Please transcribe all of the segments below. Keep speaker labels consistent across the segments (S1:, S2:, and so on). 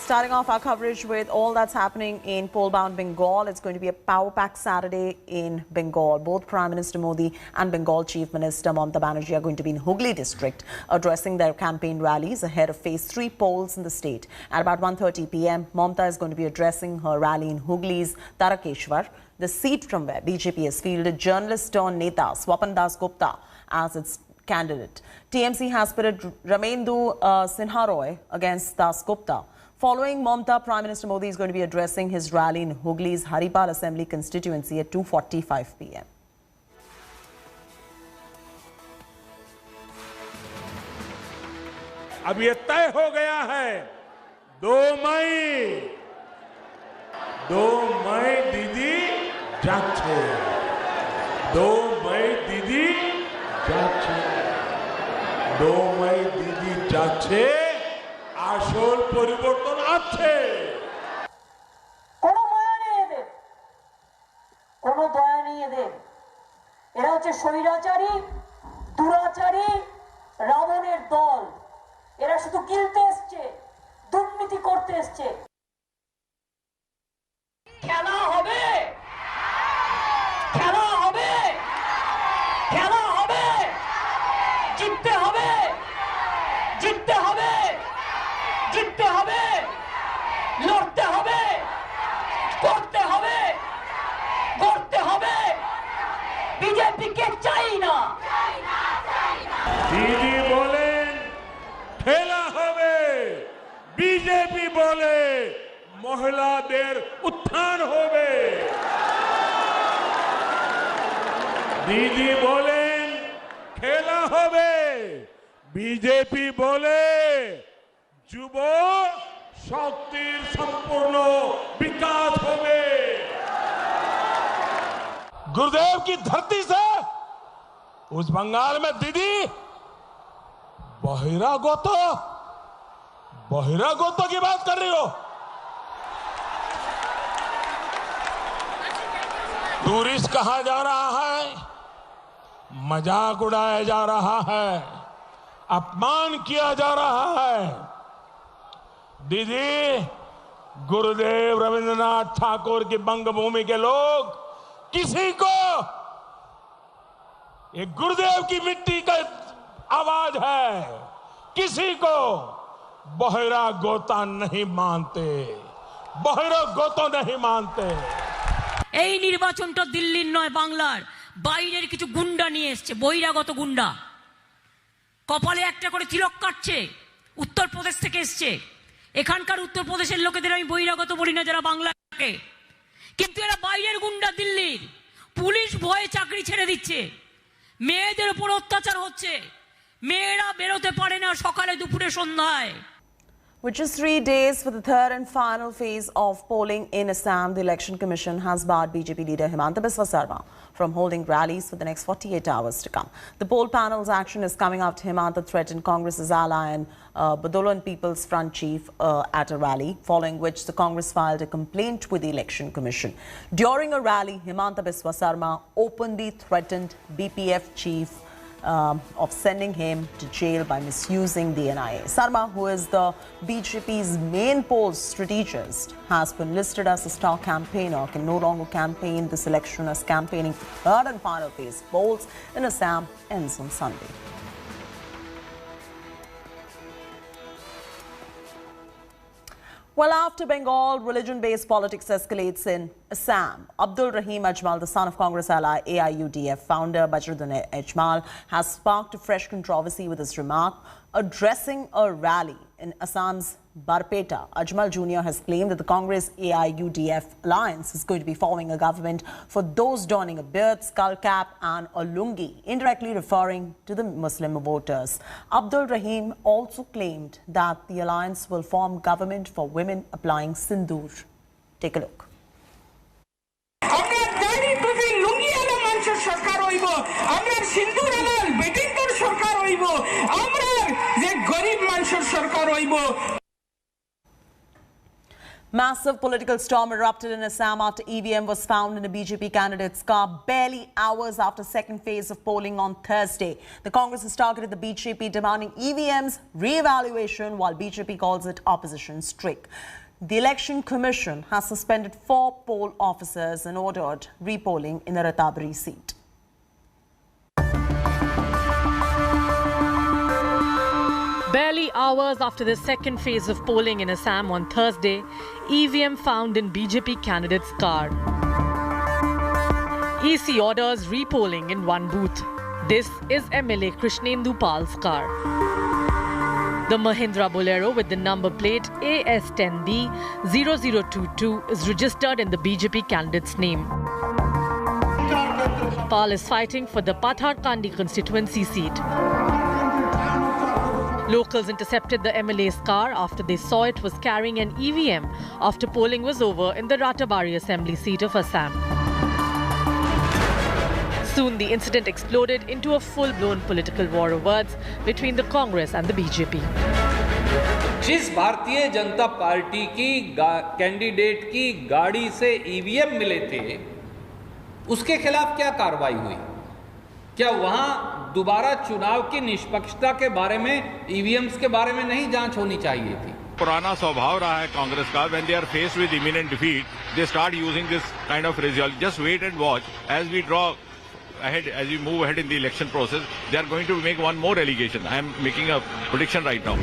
S1: Starting off our coverage with all that's happening in poll-bound Bengal. It's going to be a power-packed Saturday in Bengal. Both Prime Minister Modi and Bengal Chief Minister Mamata Banerjee are going to be in Hooghly district, addressing their campaign rallies ahead of phase 3 polls in the state. At about 1:30 p.m., Mamata is going to be addressing her rally in Hooghly's Tarakeshwar, the seat from where BJP has fielded journalist turned Neta Swapan Das Gupta as its candidate. TMC has pitted Ramendu Sinha Roy against Das Gupta. Following Mamata, Prime Minister Modi is going to be addressing his rally in Hooghly's Haripal Assembly constituency at 2:45 p.m.
S2: अब ये तय हो गया है 2 मई दीदी যাচ্ছে 2 मई दीदी যাচ্ছে 2 मई दीदी যাচ্ছে আসল পরিবর্তন আছে
S3: কোনো মায়া নেই এদের কোনো দয়া নেই এদের এরা হচ্ছে স্বৈরাচারী দুরাচারী রাবণের দল এরা শুধু গিলতে এসছে দুর্নীতি করতে এসছে খেলা হবে খেলা হবে খেলা হবে জিততে হবে জিততে হবে জিততে হবে লড়তে হবে করতে হবে করতে হবে বিজেপিকে চাই না
S2: দিদি বলেন খেলা হবে বিজেপি বলে মহিলাদের উত্থান হবে দিদি বলেন খেলা হবে বিজেপি বলে যুব শক্তির সম্পূर्ण विकास होवे गुरुदेव की धरती से उस बंगाल में दीदी बहिरागोतो की बात कर रही हो टूरिस्ट कहा जा रहा है मजाक उड़ाया जा रहा है अपमान किया जा रहा है दीदी गुरुदेव रविंद्रनाथ ठाकुर की बंगभूमि के लोग किसी को ये गुरुदेव की मिट्टी का आवाज है किसी को बहिरा गोता नहीं मानते बहिरा गोतो नहीं मानते
S4: এই নির্বাচনটা দিল্লির নয় বাংলার বাইরের কিছু গুন্ডা নিয়ে এসেছে বহিরাগত গুন্ডা কপালে একটা করে তিলক কাটছে উত্তরপ্রদেশ থেকে এসেছে এখানকার উত্তরপ্রদেশের লোকেদের আমি বহিরাগত বলি না যারা বাংলাকে কিন্তু এরা বাইরের গুন্ডা দিল্লির পুলিশ ভয়ে চাকরি ছেড়ে দিচ্ছে মেয়েদের উপর অত্যাচার হচ্ছে মেয়েরা বেরোতে পারে না সকালে দুপুরে সন্ধ্যায়
S1: With just 3 days for the third and final phase of polling in Assam, the Election Commission has barred BJP leader Himanta Biswa Sarma from holding rallies for the next 48 hours to come. The poll panel's action is coming after Himanta threatened Congress's ally and Bodolan People's Front chief at a rally, following which the Congress filed a complaint with the Election Commission. During a rally, Himanta Biswa Sarma openly threatened BPF chief of sending him to jail by misusing the NIA. Sarma, who is the BJP's main poll strategist, has been listed as a star campaigner, can no longer campaign this election as campaigning for third and final phase polls in Assam ends on Sunday. Well, after Bengal, religion-based politics escalates in Assam. Abdul Rahim Ajmal, the son of Congress ally AIUDF founder Bajruddin Ajmal, has sparked a fresh controversy with his remark addressing a rally in Assam's Barpeta. Ajmal Jr. has claimed that the Congress AIUDF alliance is going to be forming a government for those donning a beard, skull cap and a lungi, indirectly referring to the Muslim voters. Abdul Rahim also claimed that the alliance will form government for women applying sindoor. Take a look. Massive political storm erupted in Assam after EVM was found in a BJP candidate's car barely hours after second phase of polling on Thursday. The Congress has targeted the BJP, demanding EVM's re-evaluation, while BJP calls it opposition's trick. The Election Commission has suspended 4 poll officers and ordered repolling in the Ratnabari seat.
S5: Barely hours after the second phase of polling in Assam on Thursday, EVM found in BJP candidate's car. EC orders repolling in 1 booth. This is MLA Krishnendu Pal's car. The Mahindra Bolero with the number plate AS10B0022 is registered in the BJP candidate's name. Pal is fighting for the Patharkandi constituency seat. Locals intercepted the MLA's car after they saw it was carrying an EVM after polling was over in the Ratnabari assembly seat of Assam. Soon the incident exploded into a full-blown political war of words between the Congress and the BJP.
S6: जिस Bharatiya Janata party की candidate की गाड़ी से EVM मिले थे, उसके खिलाफ क्या कार्रवाई हुई? क्या वहां दोबारा चुनाव की निष्पक्षता के बारे में, ईवीएम्स के बारे में नहीं जांच होनी चाहिए थी?
S7: पुराना स्वभाव रहा है कांग्रेस का, when they are faced with imminent defeat, they start using this kind of result. Just wait and watch as we draw ahead, as we move ahead in the election process. They are going to make one more allegation. I am making a prediction right now.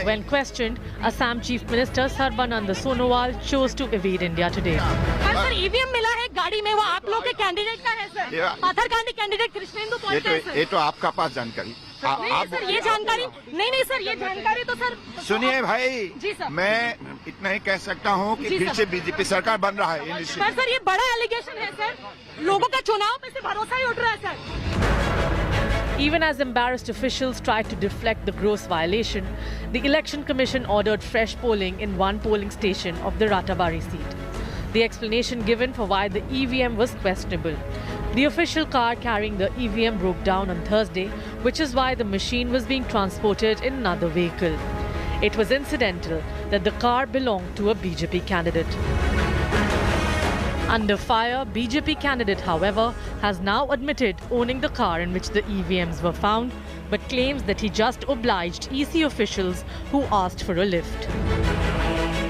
S5: When questioned, Assam Chief Minister Sarbananda Sonowal chose to evade India today.
S8: Sir EVM मिला है गाड़ी में, वो आप लोग के candidate का है सर, पाथरकांडी कैंडिडेट कृष्णेंदु पाल का है सर।
S9: ये तो आपका पास जानकारी।
S8: नहीं सर, ये जानकारी नहीं सर, ये जानकारी तो सर
S9: सुनिए भाई
S8: जी सर,
S9: मैं इतना ही कह सकता हूँ कि फिर से बीजेपी सरकार बन रहा है।
S8: सर ये बड़ा एलिगेशन है सर, लोगों का चुनाव पे से भरोसा ही उठ रहा है sir.
S5: Even as embarrassed officials tried to deflect the gross violation, the Election Commission ordered fresh polling in 1 polling station of the Ratnabari seat. The explanation given for why the EVM was questionable. The official car carrying the EVM broke down on Thursday, which is why the machine was being transported in another vehicle. It was incidental that the car belonged to a BJP candidate. Under fire, BJP candidate, however, has now admitted owning the car in which the EVMs were found, but claims that he just obliged EC officials who asked for a lift.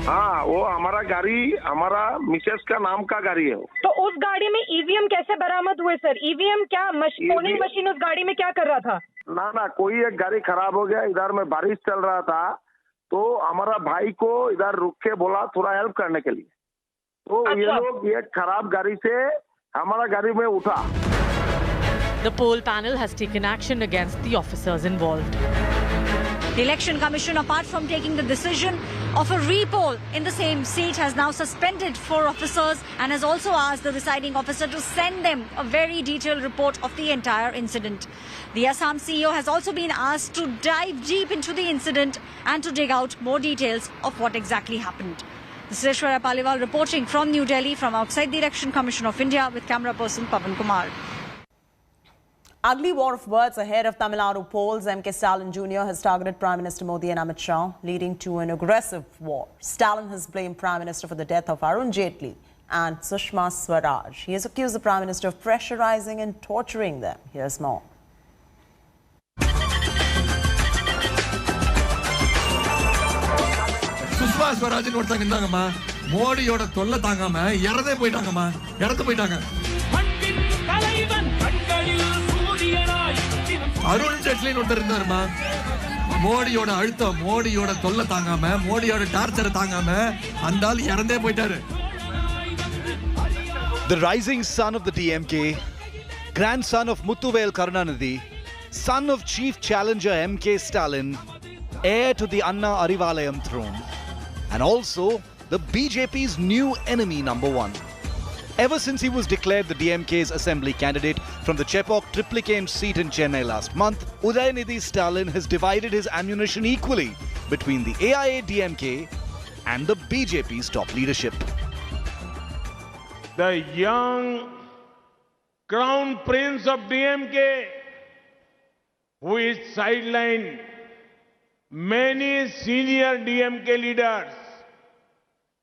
S10: हाँ, वो हमारा गाड़ी, हमारा Mrs का नाम का गाड़ी है।
S8: तो उस गाड़ी में ईवीएम कैसे बरामद हुए सर? ईवीएम क्या पोलिंग मशीन उस गाड़ी में क्या कर रहा था?
S10: ना कोई एक गाड़ी खराब हो गया, इधर में बारिश चल रहा था, तो हमारा भाई को इधर रुक के बोला थोड़ा हेल्प करने के लिए, तो ये लोग ये खराब गाड़ी से हमारा गाड़ी में उठा।
S5: The poll panel has taken action against the officers involved.
S11: The Election Commission, apart from taking the decision of a repoll in the same seat, has now suspended 4 officers and has also asked the deciding officer to send them a very detailed report of the entire incident. The Assam CEO has also been asked to dive deep into the incident and to dig out more details of what exactly happened. This is Aishwarya Paliwal reporting from New Delhi from outside the Election Commission of India with camera person Pavan Kumar.
S1: Ugly war of words ahead of Tamil Nadu polls. M.K. Stalin Jr. has targeted Prime Minister Modi and Amit Shah, leading to an aggressive war. Stalin has blamed Prime Minister for the death of Arun Jaitley and Sushma Swaraj. He has accused the Prime Minister of pressurizing and torturing them. Here's more.
S12: Sushma Swaraj in ஒருத்தங்க இருந்தாங்கம்மா, மோடியோட தொல்லை தாங்காம இறந்தே போயிட்டாங்கம்மா, இறந்து போயிட்டாங்க. அருண் ஜெட்லின்னு ஒருத்தர் இருந்தாருமா, மோடியோட அழுத்தம், மோடியோட தொல்லை தாங்காம, மோடியோட டார்ச்சர் தாங்காம அந்த ஆள் இறந்தே போயிட்டாரு.
S13: The rising son of the DMK, grandson of Muthuvel Karunanidhi, son of chief challenger M.K. Stalin, heir to the Anna Arivalayam throne, and also the BJP's new enemy #1. Ever since he was declared the DMK's assembly candidate from the Chepauk Triplicane seat in Chennai last month, Udayanithi Stalin has divided his ammunition equally between the AIA-DMK and the BJP's top leadership.
S2: The young crown prince of DMK, who is sidelined many senior DMK leaders,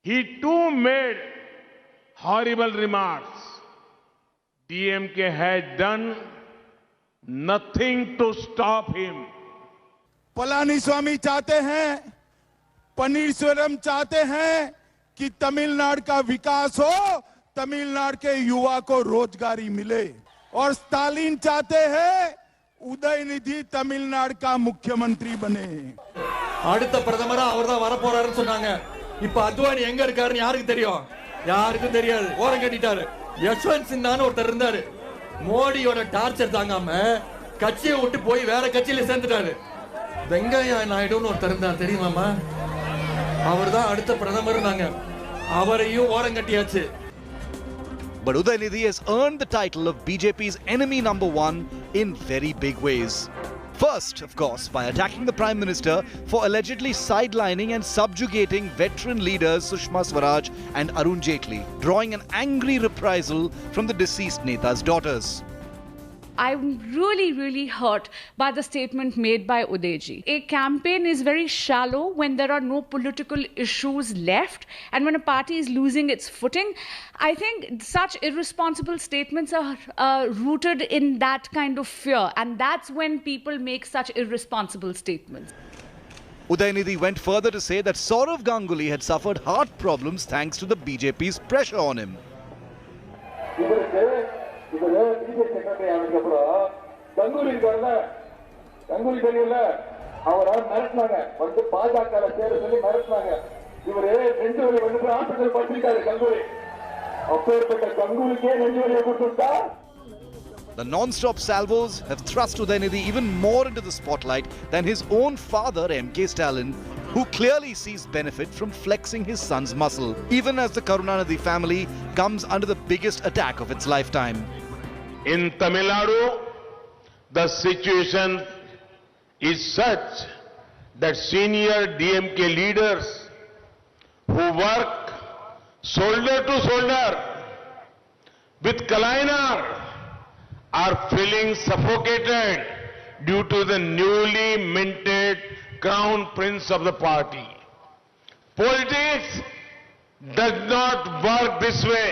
S2: He too made horrible remarks. DMK has done nothing to stop him.
S14: Palaniswami चाहते हैं, पनीरसेल्वम चाहते हैं कि तमिलनाडु का विकास हो, तमिलनाडु के युवा को रोजगारी मिले, और स्टालिन चाहते हैं उदयनिधि तमिलनाडु का मुख्यमंत्री बने.
S12: அடுத்த பிரதமரா அவர்தான் வர போறாருன்னு சொன்னாங்க. இப்ப அத்வானி எங்க இருக்காருன்னு யாருக்கு தெரியும்? யாருக்கும் தெரியாது. ஓரம் கட்டிட்டாரு. யஷ்வந்த் சின்ஹான்னு ஒருத்தர் இருந்தாரு. மோடியோட டார்ச்சர் தாங்காம கட்சியை விட்டு போய் வேற கட்சியில சேர்ந்துட்டாரு. வெங்கையா நாயுடுன்னு ஒருத்தர் இருந்தார் தெரியுமாமா? அவர்தான் அடுத்த பிரதமர் நாங்க. அவரையும் ஓரம் கட்டியாச்சு.
S13: But Udaynidhi has earned the title of BJP's enemy number one in very big ways. First, of course, by attacking the Prime Minister for allegedly sidelining and subjugating veteran leaders Sushma Swaraj and Arun Jaitley, drawing an angry reprisal from the deceased Neta's daughters.
S15: I'm really hurt by the statement made by Udayji. A campaign is very shallow when there are no political issues left and when a party is losing its footing. I think such irresponsible statements are rooted in that kind of fear, and that's when people make such irresponsible statements.
S13: Udaynidhi went further to say that Saurav Ganguly had suffered heart problems thanks to the BJP's pressure on him. The non-stop salvos have thrust Udaynidhi even more into the spotlight than his own father, M.K. Stalin, who clearly sees benefit from flexing his son's muscle, even as the Karunanidhi family comes under the biggest attack of its lifetime.
S2: In Tamil Nadu, the situation is such that senior DMK leaders who work shoulder to shoulder with Kalainar are feeling suffocated due to the newly minted crown prince of the party. Politics does not work this way.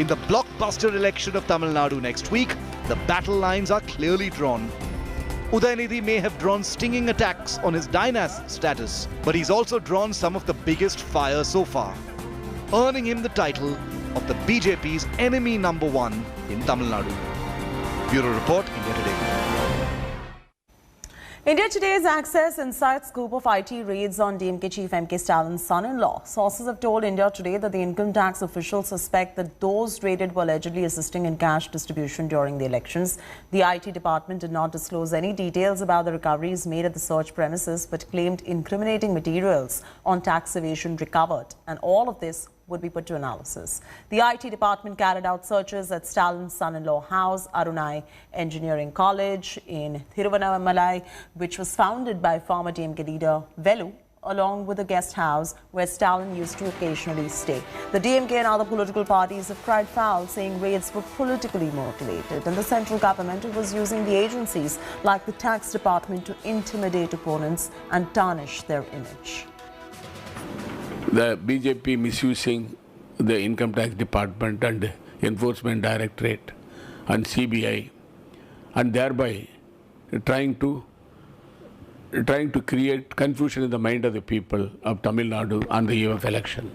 S13: In the blockbuster election of Tamil Nadu next week, the battle lines are clearly drawn. Udaynidhi may have drawn stinging attacks on his dynasty status, but he's also drawn some of the biggest fire so far, earning him the title of the BJP's enemy number one in Tamil Nadu. Bureau Report, India Today.
S1: India Today's access inside scoop of IT raids on DMK chief M.K. Stalin's son-in-law. Sources have told India Today that the income tax officials suspect that those raided were allegedly assisting in cash distribution during the elections. The IT department did not disclose any details about the recoveries made at the search premises, but claimed incriminating materials on tax evasion recovered, and all of this would be put to analysis. The IT department carried out searches at Stalin's son-in-law house, Arunai Engineering College in Thiruvannamalai, which was founded by former DMK leader Velu, along with a guest house where Stalin used to occasionally stay. The DMK and other political parties have cried foul, saying raids were politically motivated, and the central government was using the agencies like the tax department to intimidate opponents and tarnish their image.
S16: The BJP misusing the income tax department and enforcement directorate and CBI, and thereby trying to create confusion in the mind of the people of Tamil Nadu on the eve of election.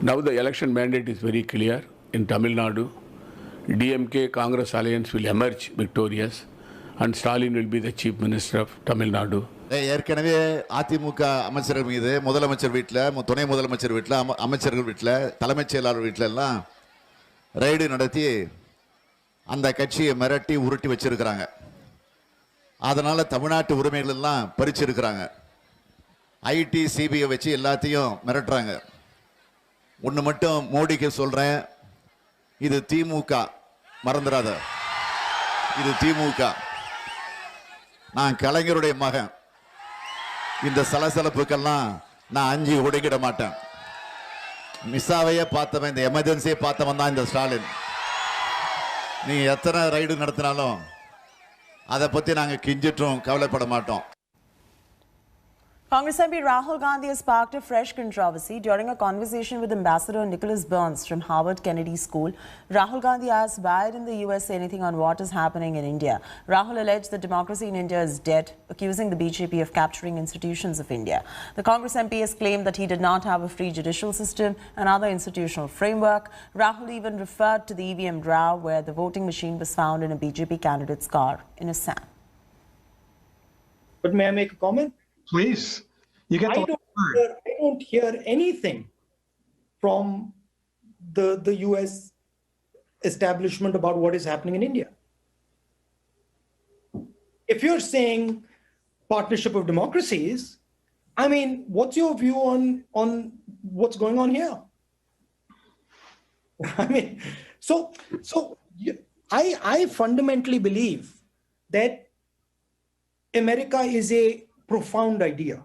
S16: Now the election mandate is very clear in Tamil Nadu. DMK Congress alliance will emerge victorious, and Stalin will be the chief minister of Tamil Nadu.
S17: ஏற்கனவே அதிமுக அமைச்சர்கள் மீது முதலமைச்சர் வீட்டில், துணை முதலமைச்சர் வீட்டில், அமைச்சர்கள் வீட்டில், தலைமைச் செயலாளர் வீட்டில் எல்லாம் ரைடு நடத்தி அந்த கட்சியை மிரட்டி உருட்டி வச்சிருக்கிறாங்க. அதனால தமிழ்நாட்டு உரிமைகள் எல்லாம் பறிச்சிருக்கிறாங்க. ஐடி சிபிஐ வச்சு எல்லாத்தையும் மிரட்டுறாங்க. ஒன்று மட்டும் மோடிக்கு சொல்றேன், இது திமுக, மறந்துடாத, இது திமுக. நான் கலைஞருடைய மகன். இந்த சலசலப்புக்கெல்லாம் நான் அஞ்சி ஒடுங்கிட மாட்டேன். மிஸ்ஸாவையே பார்த்தவன், இந்த எமர்ஜென்சியை பார்த்தவன் தான் இந்த ஸ்டாலின். நீ எத்தனை ரைடு நடத்தினாலும் அதை பற்றி நாங்கள் கிஞ்சிட்டும் கவலைப்பட மாட்டோம்.
S1: Congress MP Rahul Gandhi has sparked a fresh controversy during a conversation with Ambassador Nicholas Burns from Harvard Kennedy School. Rahul Gandhi asked, why didn't the US say anything on what is happening in India? Rahul alleged that democracy in India is dead, accusing the BJP of capturing institutions of India. The Congress MP has claimed that he did not have a free judicial system and other institutional framework. Rahul even referred to the EVM row where the voting machine was found in a BJP candidate's car in Assam.
S18: But may I make a comment?
S19: Please. You get
S18: I don't hear anything from the US establishment about what is happening in India. If you're saying partnership of democracies, I mean, what's your view on what's going on here? I mean, I fundamentally believe that America is a profound idea.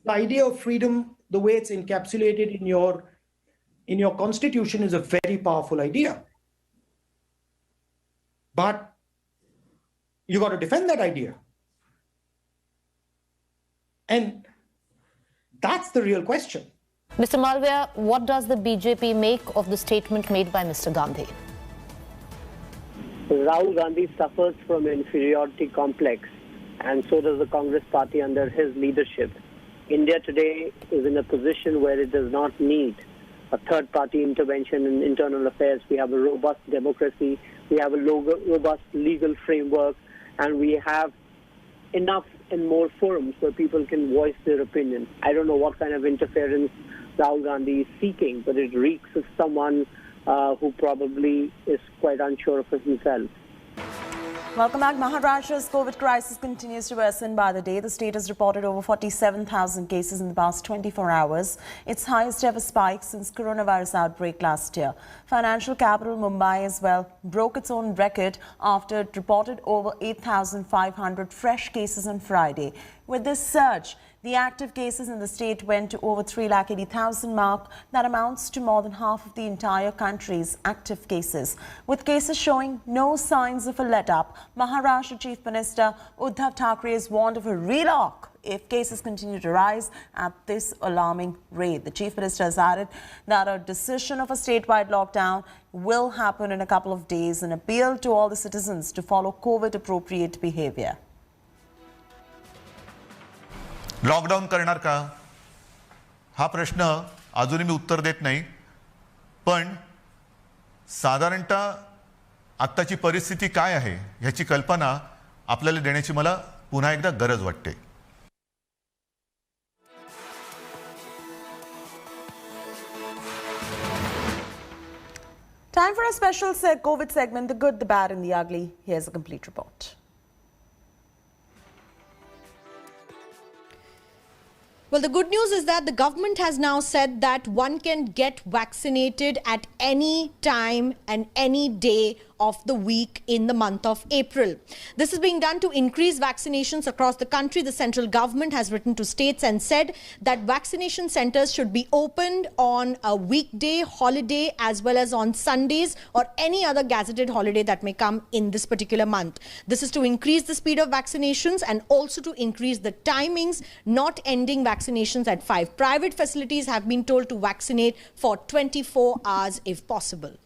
S18: The idea of freedom, the way it's encapsulated in your constitution, is a very powerful idea. But you got to defend that idea. And that's the real question.
S20: Mr. Malviya, what does the BJP make of the statement made by Mr. Gandhi?
S21: Rahul Gandhi suffers from inferiority complex, and so does the Congress party under his leadership. India today is in a position where it does not need a third-party intervention in internal affairs. We have a robust democracy, we have a robust legal framework, and we have enough and more forums where people can voice their opinion. I don't know what kind of interference Rahul Gandhi is seeking, but it reeks of someone who probably is quite unsure of himself.
S1: Welcome back. Maharashtra's COVID crisis continues to worsen by the day. The state has reported over 47,000 cases in the past 24 hours, its highest ever spike since coronavirus outbreak last year. Financial capital Mumbai as well broke its own record after it reported over 8,500 fresh cases on Friday. With this surge, the active cases in the state went to over 380,000 mark. That amounts to more than half of the entire country's active cases. With cases showing no signs of a let-up, Maharashtra Chief Minister Uddhav Thackeray has warned of a relock if cases continue to rise at this alarming rate. The Chief Minister has added that a decision of a statewide lockdown will happen in a couple of days and appealed to all the citizens to follow COVID-appropriate behavior.
S22: Lockdown करणार का हा प्रश्न अजूनही मी उत्तर देत नाही, पण साधारणतः आत्ताची परिस्थिती काय आहे ह्याची कल्पना आपल्याला देण्याची मला पुन्हा एकदा गरज वाटते.
S1: Time for a special COVID segment, the good, the bad and the ugly. Here's a complete report.
S23: Well, the good news is that the government has now said that one can get vaccinated at any time and any day of the week in the month of April. This is being done to increase vaccinations across the country. The central government has written to states and said that vaccination centers should be opened on a weekday, holiday, as well as on Sundays or any other gazetted holiday that may come in this particular month. This is to increase the speed of vaccinations and also to increase the timings, not ending vaccinations at 5. Private facilities have been told to vaccinate for 24 hours if possible.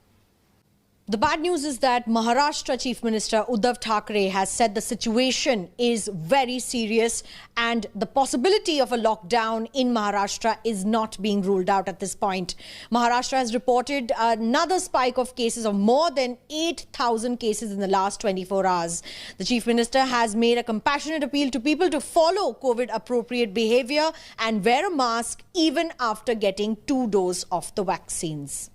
S23: The bad news is that Maharashtra Chief Minister Uddhav Thackeray has said the situation is very serious and the possibility of a lockdown in Maharashtra is not being ruled out at this point. Maharashtra has reported another spike of cases of more than 8,000 cases in the last 24 hours. The Chief Minister has made a compassionate appeal to people to follow COVID-appropriate behavior and wear a mask even after getting 2 doses of the vaccines.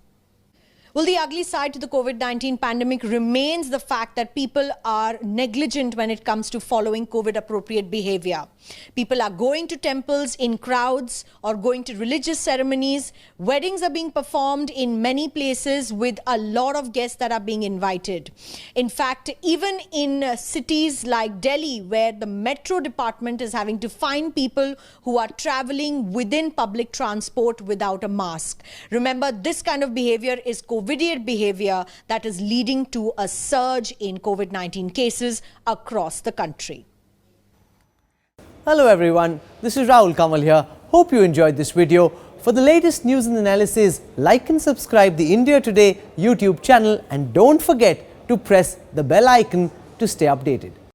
S23: Well, the ugly side to the COVID-19 pandemic remains the fact that people are negligent when it comes to following COVID-appropriate behavior. People are going to temples in crowds or going to religious ceremonies. Weddings are being performed in many places with a lot of guests that are being invited. In fact, even in cities like Delhi, where the metro department is having to fine people who are traveling within public transport without a mask. Remember, this kind of behavior is COVID behavior that is leading to a surge in COVID-19 cases across the country.
S3: Hello everyone, this is Rahul Kamal here. Hope you enjoyed this video. For the latest news and analysis, like and subscribe the India Today YouTube channel and don't forget to press the bell icon to stay updated.